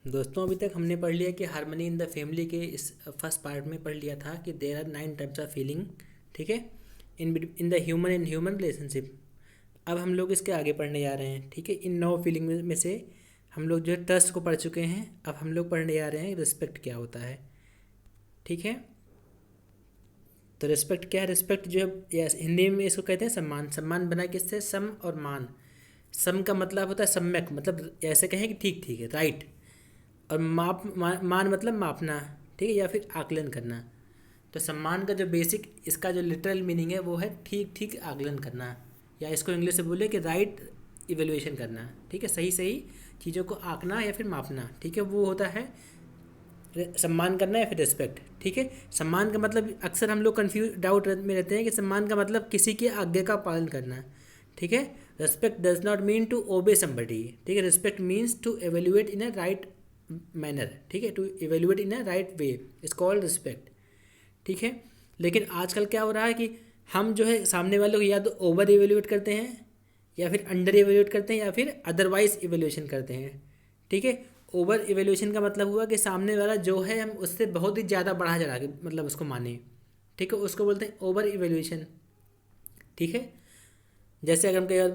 दोस्तों अभी तक हमने पढ़ लिया कि हार्मनी इन द फैमिली के इस फर्स्ट पार्ट में पढ़ लिया था कि there are 9 types of feeling. ठीक है, in the human and human relationship. अब हम लोग इसके आगे पढ़ने जा रहे हैं। ठीक है, इन 9 फीलिंग में से हम लोग जो है ट्रस्ट को पढ़ चुके हैं। अब हम लोग पढ़ने जा रहे हैं रिस्पेक्ट क्या होता है। ठीक है, तो रिस्पेक्ट क्या है? रिस्पेक्ट जो है यस हिंदी में इसको कहते हैं सम्मान। सम्मान बना किससे? सम और मान। सम का मतलब होता है सम्यक, मतलब ऐसे कहें कि ठीक ठीक है, राइट। और मान मतलब मापना। ठीक है, या फिर आकलन करना। तो सम्मान का जो बेसिक इसका जो लिटरल मीनिंग है वो है ठीक ठीक आकलन करना, या इसको इंग्लिश से बोले कि राइट इवेल्युएशन करना। ठीक है, सही सही चीज़ों को आंकना या फिर मापना। ठीक है, वो होता है सम्मान करना या फिर रिस्पेक्ट। ठीक है, सम्मान का मतलब अक्सर हम लोग कंफ्यूज डाउट में रहते हैं कि सम्मान का मतलब किसी की आज्ञा का पालन करना। ठीक है, respect does not mean to obey somebody. ठीक है, respect means to evaluate in a right manner. ठीक है, to evaluate in a right way is called respect. ठीक है, लेकिन आजकल क्या हो रहा है कि हम जो है सामने वालों को या तो ओवर इवेल्युएट करते हैं, या फिर अंडर इवेल्युएट करते हैं, या फिर अदरवाइज इवेल्युएशन करते हैं। ठीक है, ओवर इवेल्युएशन का मतलब हुआ कि सामने वाला जो है हम उससे बहुत ही ज़्यादा बढ़ा चढ़ा के मतलब उसको माने। ठीक है, उसको बोलते हैं ओवर इवेल्युएशन। ठीक है, जैसे अगर हम कई बार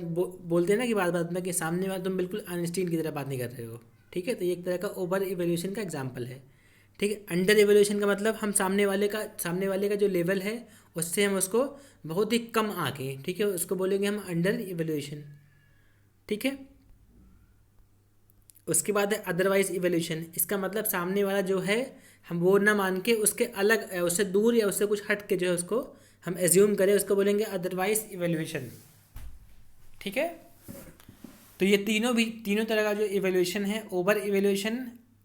बोलते हैं ना कि बात बात में कि सामने वाला तुम बिल्कुल आइंस्टीन की तरह बात नहीं कर रहे हो। ठीक है, तो ये एक तरह का ओवर इवेल्यूशन का एग्जाम्पल है। ठीक है, अंडर इवेल्यूशन का मतलब हम सामने वाले का जो लेवल है उससे हम उसको बहुत ही कम आके, ठीक है, उसको बोलेंगे हम अंडर इवेल्यूशन। ठीक है, उसके बाद है अदरवाइज इवेल्यूशन। इसका मतलब सामने वाला जो है हम वो ना मान के उसके अलग उससे दूर या उससे कुछ हट के जो है उसको हम एज्यूम करें, उसको बोलेंगे अदरवाइज इवेल्यूशन। ठीक है, तो ये तीनों तरह का जो इवेल्यूशन है, ओवर इवेल्यूशन,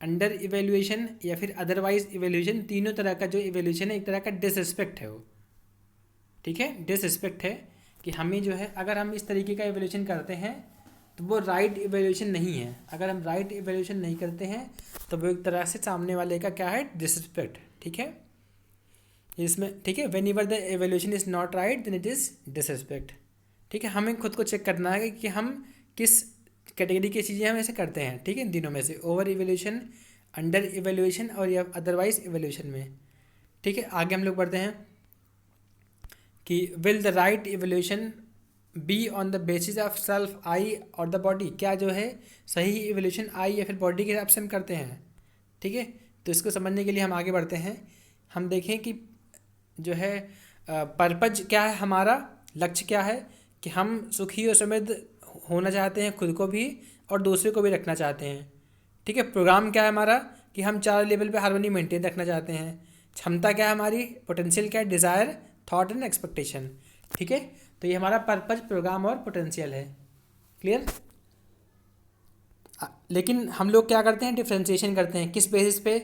अंडर इवेल्यूशन या फिर अदरवाइज इवेल्यूशन, तीनों तरह का जो इवेल्यूशन है एक तरह का डिसरिस्पेक्ट है वो। ठीक है, डिसरिस्पेक्ट है कि हमें जो है अगर हम इस तरीके का इवेल्यूशन करते हैं तो वो राइट इवेल्यूशन नहीं है। अगर हम राइट इवेल्यूशन नहीं करते हैं तो वो एक तरह से सामने वाले का क्या है? डिसरिस्पेक्ट। ठीक है, इसमें ठीक है, whenever the evaluation is not right then it is disrespect. ठीक है, हमें खुद को चेक करना है कि हम किस कैटेगरी की चीज़ें हम ऐसे करते हैं। ठीक है, इन तीनों में से ओवर इवेल्यूशन, अंडर इवेल्यूशन और या अदरवाइज इवेल्यूशन में। ठीक है, आगे हम लोग बढ़ते हैं कि will the right evaluation be on the basis of self I और द बॉडी। क्या जो है सही इवेल्यूशन आई या फिर बॉडी के हिसाब से हम करते हैं। ठीक है, तो इसको समझने के लिए हम आगे बढ़ते हैं। हम देखें कि जो है पर्पज क्या है, हमारा लक्ष्य क्या है, कि हम सुखी और समृद्ध होना चाहते हैं खुद को भी और दूसरे को भी रखना चाहते हैं। ठीक है, प्रोग्राम क्या है हमारा, कि हम चार लेवल पे हार्मनी मेंटेन रखना चाहते हैं। क्षमता क्या है हमारी, पोटेंशियल क्या है, डिज़ायर, थॉट एंड एक्सपेक्टेशन। ठीक है, तो ये हमारा पर्पज, प्रोग्राम और पोटेंशियल है। क्लियर? लेकिन हम लोग क्या करते हैं, डिफ्रेंशिएशन करते हैं किस बेसिस पे?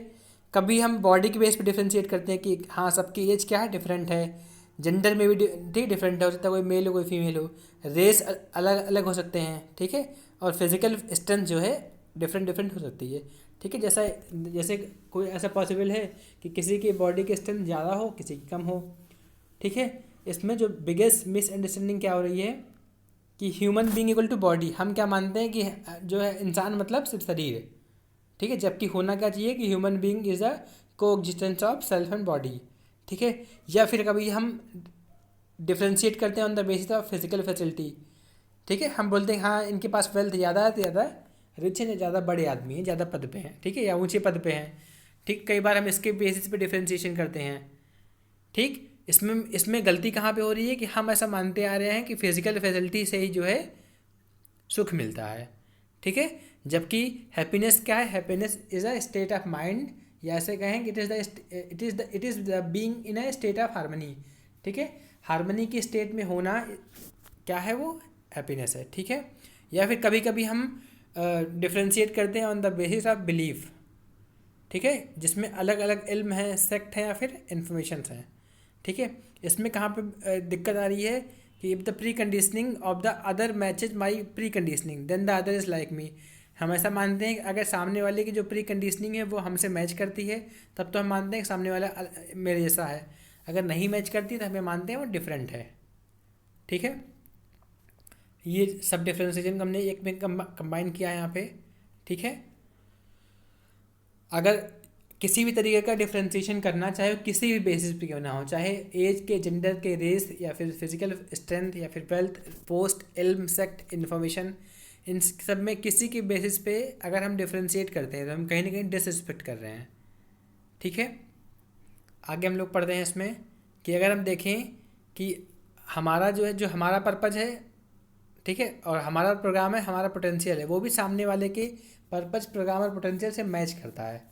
कभी हम बॉडी के बेस पे डिफ्रेंशिएट करते हैं कि हाँ सबकी एज क्या है, डिफरेंट है। जेंडर में भी ठीक डिफरेंट है, हो सकता है कोई मेल हो कोई फीमेल हो। रेस अलग अलग हो सकते हैं। ठीक है, और फिजिकल स्ट्रेंथ जो है डिफरेंट डिफरेंट हो सकती है। ठीक है, जैसा जैसे कोई ऐसा पॉसिबल है कि किसी की बॉडी की स्ट्रेंथ ज़्यादा हो, किसी की कम हो। ठीक है, इसमें जो बिगेस्ट मिसअंडरस्टैंडिंग क्या हो रही है कि human being equal to body. हम क्या मानते हैं कि जो है इंसान मतलब सिर्फ शरीर है। ठीक है, जबकि होना क्या चाहिए कि ह्यूमन बीइंग इज़ अ को existence of self and body. ठीक है, या फिर कभी हम डिफ्रेंशिएट करते हैं on the basis of physical facility. ठीक है, हम बोलते हैं हाँ इनके पास वेल्थ ज़्यादा है तो ज़्यादा रिच है, ज़्यादा बड़े आदमी हैं, ज़्यादा पद पे हैं। ठीक है, या ऊंचे पद पे हैं। ठीक, कई बार हम इसके बेसिस पे डिफ्रेंशिएशन करते हैं। ठीक, इसमें गलती कहाँ पे हो रही है कि हम ऐसा मानते आ रहे हैं कि फिजिकल फैसिलिटी से ही जो है सुख मिलता है। ठीक है, जबकि हैप्पीनेस क्या है, happiness is a state of mind, या ऐसे कहें कि it is the being in a state of harmony. ठीक है, हार्मनी की स्टेट में होना क्या है, वो हैप्पीनेस है। ठीक है, या फिर कभी कभी हम डिफ्रेंशिएट करते हैं on the basis of belief. ठीक है, जिसमें अलग अलग इल्म हैं, सेक्ट हैं या फिर इंफॉर्मेशन हैं। ठीक है, इसमें कहाँ पे दिक्कत आ रही है कि if the preconditioning of the other matches my preconditioning then the other is like me. हम ऐसा मानते हैं कि अगर सामने वाले की जो प्री कंडीशनिंग है वो हमसे मैच करती है तब तो हम मानते हैं कि सामने वाला मेरे जैसा है। अगर नहीं मैच करती तो हमें मानते हैं वो डिफरेंट है। ठीक है, ये सब डिफ्रेंसिएशन हमने एक में कंबाइन किया है यहाँ पे। ठीक है, अगर किसी भी तरीके का डिफ्रेंसिएशन करना, चाहे वो किसी भी बेसिस पे क्यों ना हो, चाहे एज के, जेंडर के, रेस या फिर फिजिकल स्ट्रेंथ या फिर वेल्थ, पोस्ट, इल्म, सेक्ट, इन्फॉर्मेशन, इन सब में किसी की बेसिस पे अगर हम डिफ्रेंशिएट करते हैं तो हम कहीं ना कहीं डिसरिस्पेक्ट कर रहे हैं। ठीक है, आगे हम लोग पढ़ते हैं इसमें कि अगर हम देखें कि हमारा जो है, जो हमारा पर्पज़ है, ठीक है, और हमारा प्रोग्राम है, हमारा पोटेंशियल है, वो भी सामने वाले के पर्पज़, प्रोग्राम और पोटेंशियल से मैच करता है।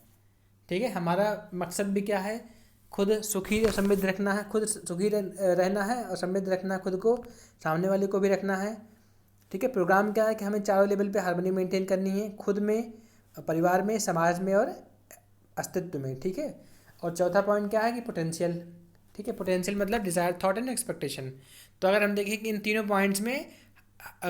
ठीक है, हमारा मकसद भी क्या है, खुद सुखी और समृद्ध रखना है, खुद सुखी रहना है और समृद्ध रखना है, खुद को, सामने वाले को भी रखना है। ठीक है, प्रोग्राम क्या है कि हमें चारों लेवल पे हार्मनी मेंटेन करनी है, खुद में, परिवार में, समाज में और अस्तित्व में। ठीक है, और चौथा पॉइंट क्या है कि पोटेंशियल। ठीक है, पोटेंशियल मतलब डिज़ायर, थॉट एंड एक्सपेक्टेशन। तो अगर हम देखें कि इन तीनों पॉइंट्स में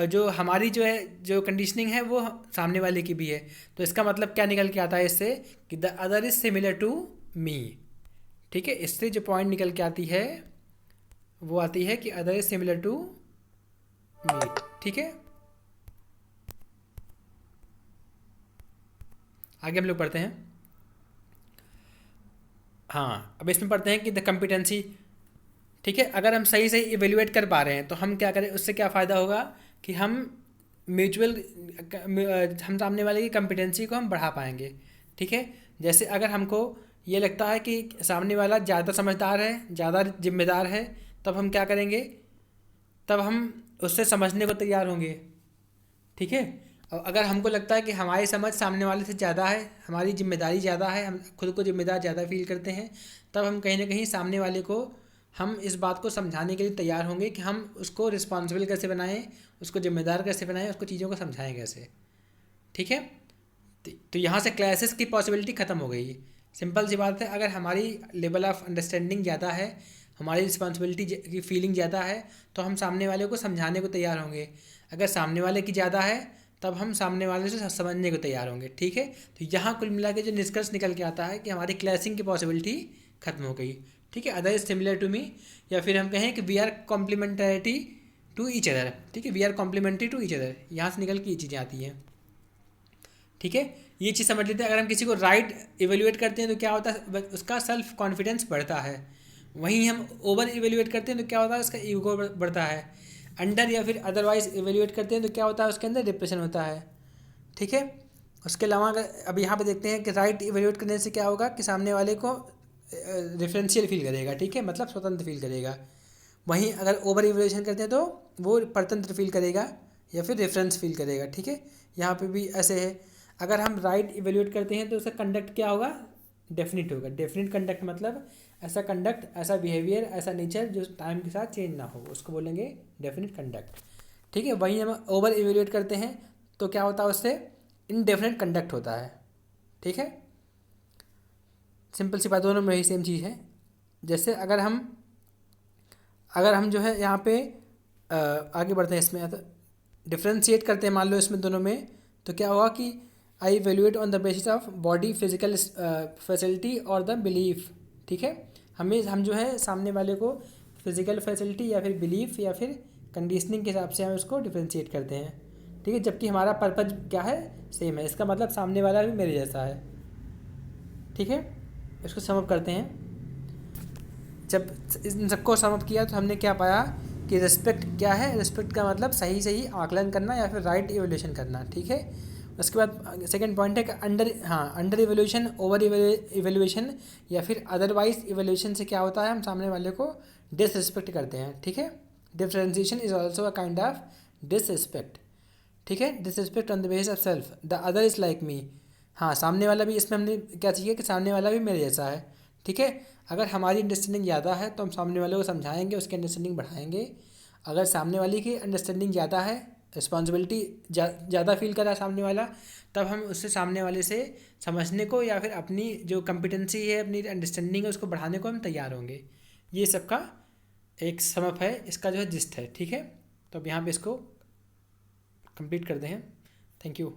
जो हमारी जो है, जो कंडीशनिंग है वो सामने वाले की भी है, तो इसका मतलब क्या निकल के आता है इससे कि the other is similar to me. ठीक है, इससे जो पॉइंट निकल के आती है वो आती है कि other is similar to me. ठीक है, आगे हम लोग पढ़ते हैं। हाँ, अब इसमें पढ़ते हैं कि द कम्पिटेंसी। ठीक है, अगर हम सही सही इवेल्युएट कर पा रहे हैं तो हम क्या करें, उससे क्या फ़ायदा होगा कि हम म्यूचुअल, हम सामने वाले की कम्पिटेंसी को हम बढ़ा पाएंगे। ठीक है, जैसे अगर हमको ये लगता है कि सामने वाला ज़्यादा समझदार है, ज़्यादा जिम्मेदार है, तब हम क्या करेंगे, तब हम उससे समझने को तैयार होंगे। ठीक है, और अगर हमको लगता है कि हमारी समझ सामने वाले से ज़्यादा है, हमारी जिम्मेदारी ज़्यादा है, हम खुद को जिम्मेदार ज़्यादा फील करते हैं, तब हम कहीं ना कहीं सामने वाले को, हम इस बात को समझाने के लिए तैयार होंगे कि हम उसको रिस्पॉन्सिबल कैसे बनाएं, उसको जिम्मेदार कैसे बनाएं, उसको चीज़ों को समझाएं कैसे। ठीक है, तो यहाँ से क्लासेस की पॉसिबिलिटी ख़त्म हो गई। सिंपल सी बात है, अगर हमारी लेवल ऑफ अंडरस्टैंडिंग ज़्यादा है, हमारी रिस्पॉन्सिबिलिटी की फीलिंग ज़्यादा है, तो हम सामने वाले को समझाने को तैयार होंगे। अगर सामने वाले की ज़्यादा है, तब हम सामने वाले से समझने को तैयार होंगे। ठीक है, तो यहाँ कुल मिला के जो निष्कर्ष निकल के आता है कि हमारी क्लैशिंग की पॉसिबिलिटी खत्म हो गई। ठीक है, other is similar to me, या फिर हम कहें कि we are complementarity to each other. ठीक है, we are complementary to each other, यहाँ से निकल के ये चीज़ें आती हैं। ठीक है, ये चीज़ समझ लेते हैं। अगर हम किसी को राइट इवेल्युएट करते हैं तो क्या होता है, उसका सेल्फ कॉन्फिडेंस बढ़ता है। वहीं हम ओवर इवेल्युएट करते हैं तो क्या होता है, उसका ईगो बढ़ता है। अंडर या फिर अदरवाइज इवेल्युएट करते हैं तो क्या होता है, उसके अंदर डिप्रेशन होता है। ठीक है, उसके अलावा अगर अब यहाँ पे देखते हैं कि राइट इवेल्युएट करने से क्या होगा कि सामने वाले को डिफरेंशियल फील करेगा। ठीक है, मतलब स्वतंत्र फील करेगा। वहीं अगर ओवर इवेल्युएशन करते हैं तो वो परतंत्र फील करेगा या फिर रेफरेंस फील करेगा। ठीक है, यहाँ पे भी ऐसे है। अगर हम राइट इवेल्युएट करते हैं तो उसका कंडक्ट क्या होगा, डेफिनिट होगा। डेफिनिट कंडक्ट मतलब ऐसा कंडक्ट, ऐसा बिहेवियर, ऐसा नेचर जो टाइम के साथ चेंज ना हो, उसको बोलेंगे डेफिनिट कंडक्ट। ठीक है, वहीं हम ओवर इवेल्युएट करते हैं तो क्या होता है, उससे इनडेफिनिट कंडक्ट होता है। ठीक है, सिंपल सी बात, दोनों में वही सेम चीज़ है। जैसे अगर हम जो है यहाँ पे आगे बढ़ते हैं, इसमें डिफ्रेंशिएट करते हैं मान लो इसमें दोनों में, तो क्या होगा कि I evaluate on the basis of body, physical facility और द बिलीफ। ठीक है, हम जो है सामने वाले को फिजिकल फैसिलिटी या फिर बिलीफ या फिर कंडीशनिंग के हिसाब से हम उसको डिफ्रेंशिएट करते हैं। ठीक है, जबकि हमारा पर्पज क्या है, सेम है। इसका मतलब सामने वाला भी मेरे जैसा है। ठीक है, इसको सम अप करते हैं। जब इन सबको सम अप किया तो हमने क्या पाया कि रिस्पेक्ट क्या है, रिस्पेक्ट का मतलब सही सही आकलन करना या फिर राइट इवेल्यूशन करना। ठीक है, उसके बाद सेकंड पॉइंट है कि अंडर इवेल्यूशन, ओवर इवेल्यूशन या फिर अदरवाइज इवेल्यूशन से क्या होता है, हम सामने वाले को डिसरिस्पेक्ट करते हैं। ठीक है, differentiation is also a kind of disrespect. ठीक है, disrespect on the basis of self, the other is like me. हाँ, सामने वाला भी, इसमें हमने क्या सीखा कि सामने वाला भी मेरे जैसा है। ठीक है, अगर हमारी अंडरस्टैंडिंग ज़्यादा है तो हम सामने वाले को समझाएंगे, उसकी अंडरस्टैंडिंग बढ़ाएंगे। अगर सामने वाले की अंडरस्टैंडिंग ज़्यादा है, रिस्पॉन्सिबिलिटी ज़्यादा फील कर रहा है सामने वाला, तब हम उससे, सामने वाले से समझने को या फिर अपनी जो कम्पिटेंसी है, अपनी अंडरस्टैंडिंग है, उसको बढ़ाने को हम तैयार होंगे। ये सबका एक समअप है, इसका जो है जिस्ट है। ठीक है, तो अब यहाँ पे इसको कंप्लीट करते हैं। Thank you.